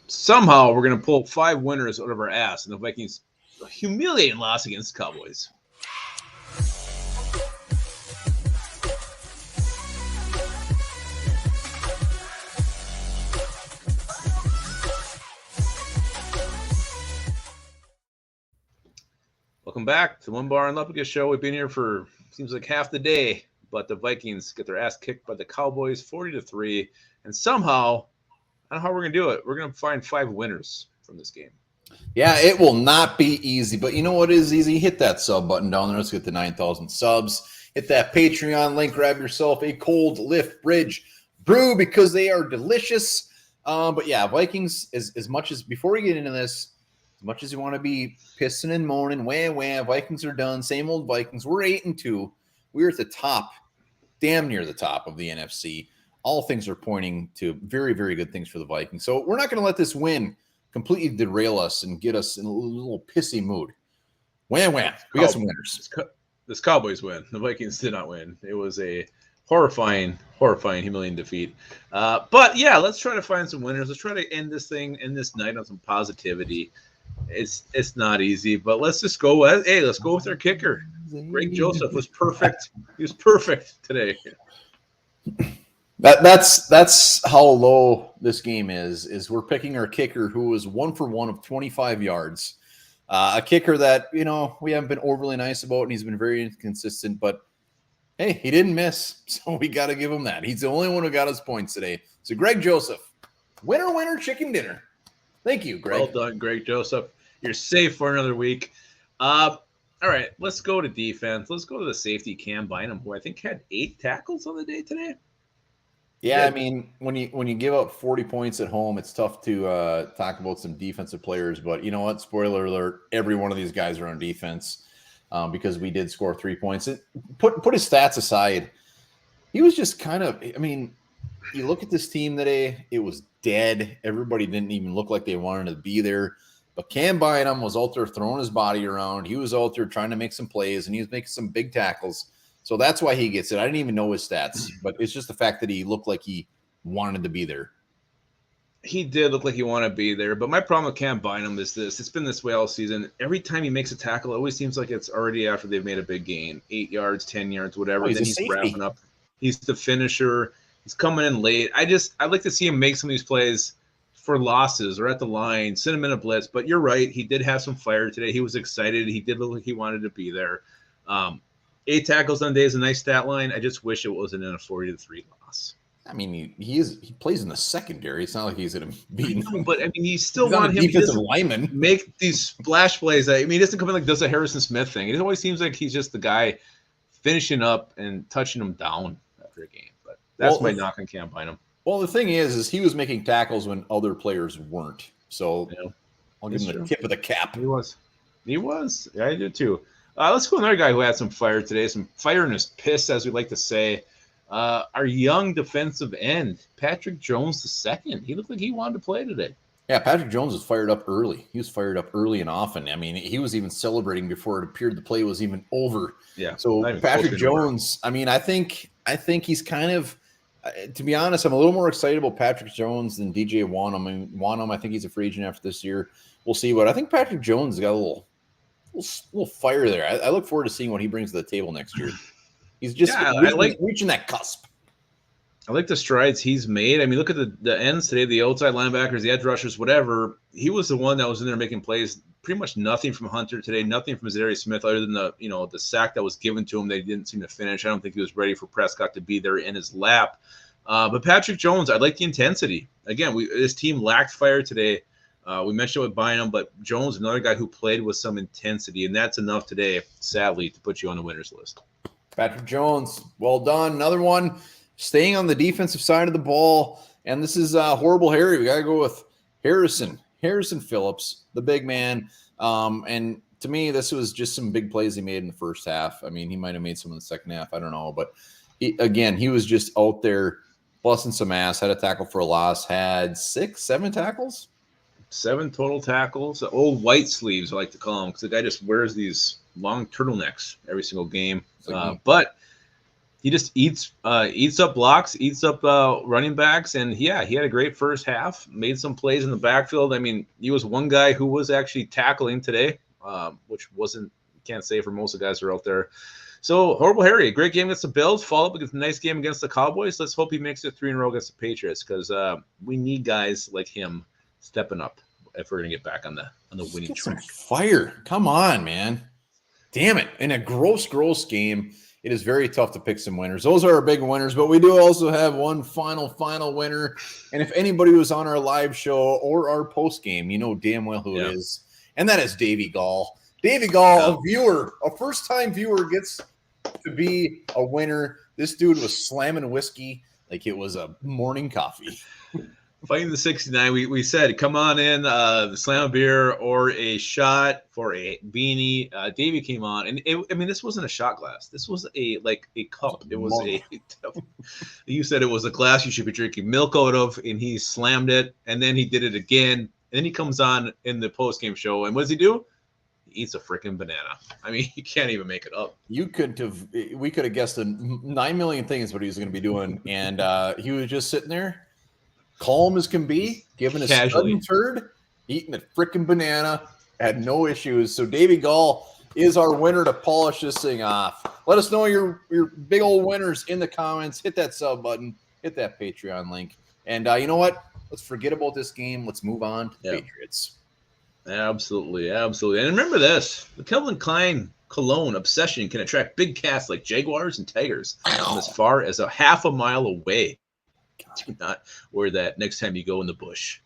somehow we're going to pull 5 winners out of our ass, and the Vikings humiliating loss against the Cowboys. Welcome back to the Onebar and Lupagus show. We've been here for seems like half the day, but the Vikings get their ass kicked by the Cowboys 40-3, and somehow, I don't know how we're going to do it. We're going to find 5 winners from this game. Yeah, it will not be easy, but you know what is easy? Hit that sub button down there. Let's get to 9,000 subs. Hit that Patreon link. Grab yourself a cold lift bridge brew because they are delicious. But yeah, Vikings, as much as before we get into this, as much as you want to be pissing and moaning, wah, Vikings are done. Same old Vikings. We're 8-2. We're at the top, damn near the top of the NFC. All things are pointing to very, very good things for the Vikings. So we're not going to let this win completely derail us and get us in a little pissy mood. Wham. We got some winners. This Cowboys win. The Vikings did not win. It was a horrifying, humiliating defeat. But yeah, let's try to find some winners. Let's try to end this night on some positivity. It's not easy, but let's just go. Let's go with our kicker. Greg Joseph was perfect. He was perfect today. That's how low this game is we're picking our kicker who was 1 for 1 of 25 yards. A kicker that, we haven't been overly nice about, and he's been very inconsistent, but hey, he didn't miss, so we got to give him that. He's the only one who got his points today. So Greg Joseph, winner, chicken dinner. Thank you, Greg. Well done, Greg Joseph. You're safe for another week. All right, let's go to defense. Let's go to the safety Cam Bynum, who I think had 8 tackles on the day today. Yeah, I mean, when you give up 40 points at home, it's tough to talk about some defensive players. But you know what? Spoiler alert, every one of these guys are on defense because we did score 3 points. Put his stats aside, he was just kind of – I mean, you look at this team today, it was dead. Everybody didn't even look like they wanted to be there. But Cam Bynum was out there throwing his body around. He was out there trying to make some plays, and he was making some big tackles. So that's why he gets it. I didn't even know his stats, but it's just the fact that he looked like he wanted to be there. He did look like he wanted to be there, but my problem with Cam Bynum is this. It's been this way all season. Every time he makes a tackle, it always seems like it's already after they've made a big gain, 8 yards, 10 yards, whatever. Then he's wrapping up. He's the finisher. He's coming in late. I'd like to see him make some of these plays for losses or at the line, send him in a blitz. But you're right. He did have some fire today. He was excited. He did look like he wanted to be there. 8 tackles on day is a nice stat line. I just wish it wasn't in a 40-3 loss. I mean, he plays in the secondary. It's not like he's going to be. But I mean, you still want him to make these splash plays. I mean, he doesn't come in like does a Harrison Smith thing. It always seems like he's just the guy finishing up and touching them down after a game. But that's my knock on Cam Bynum. Well, the thing is he was making tackles when other players weren't. So I'll give him the tip of the cap. He was. Yeah, I did too. Let's go another guy who had some fire today, some fire in his piss, as we like to say. Our young defensive end, Patrick Jones II. He looked like he wanted to play today. Yeah, Patrick Jones was fired up early. He was fired up early and often. I mean, he was even celebrating before it appeared the play was even over. Yeah. So Patrick Jones, I mean, I think he's kind of, to be honest, I'm a little more excited about Patrick Jones than DJ Wanham. I think he's a free agent after this year. We'll see. But I think Patrick Jones got a little fire there. I look forward to seeing what he brings to the table next year. He's just reaching that cusp. I like the strides he's made. I mean, look at the ends today, the outside linebackers, the edge rushers, whatever. He was the one that was in there making plays. Pretty much nothing from Hunter today, nothing from Zadarius Smith other than the sack that was given to him that he didn't seem to finish. I don't think he was ready for Prescott to be there in his lap. But Patrick Jones, I like the intensity. Again, this team lacked fire today. We mentioned it with Bynum, but Jones, another guy who played with some intensity, and that's enough today, sadly, to put you on the winners list. Patrick Jones, well done. Another one staying on the defensive side of the ball, and this is Horrible Harry. We got to go with Harrison Phillips, the big man. And to me, this was just some big plays he made in the first half. I mean, he might have made some in the second half. I don't know. But, he was just out there busting some ass, had a tackle for a loss, had 7 tackles? 7 total tackles. Old white sleeves, I like to call them, because the guy just wears these long turtlenecks every single game. But he just eats up blocks, eats up running backs, and yeah, he had a great first half. Made some plays in the backfield. I mean, he was one guy who was actually tackling today, which wasn't can't say for most of the guys who are out there. So Horrible Harry, great game against the Bills. Follow up against a nice game against the Cowboys. Let's hope he makes it 3 in a row against the Patriots because we need guys like him stepping up if we're gonna get back on the winning track. Fire! Come on, man! Damn it! In a gross game, it is very tough to pick some winners. Those are our big winners, but we do also have one final winner. And if anybody was on our live show or our post game, you know damn well who it is, and that is Davey Gall. Davey Gall, a first-time viewer, gets to be a winner. This dude was slamming whiskey like it was a morning coffee. Fighting the 69, we said, come on in, slam a beer or a shot for a beanie. Davey came on, and this wasn't a shot glass. This was a cup. It was you said it was a glass you should be drinking milk out of, and he slammed it, and then he did it again. And then he comes on in the post-game show, and what does he do? Eats a freaking banana. I mean, you can't even make it up. We could have guessed 9 million things what he was going to be doing, and he was just sitting there, calm as can be, giving a sudden turd, eating a freaking banana, had no issues. So Davey Gall is our winner to polish this thing off. Let us know your big old winners in the comments. Hit that sub button, hit that Patreon link, and you know what? Let's forget about this game. Let's move on to the Patriots. Absolutely. And remember this, the Calvin Klein cologne obsession can attract big cats like jaguars and tigers from as far as a half a mile away. Do not wear that next time you go in the bush.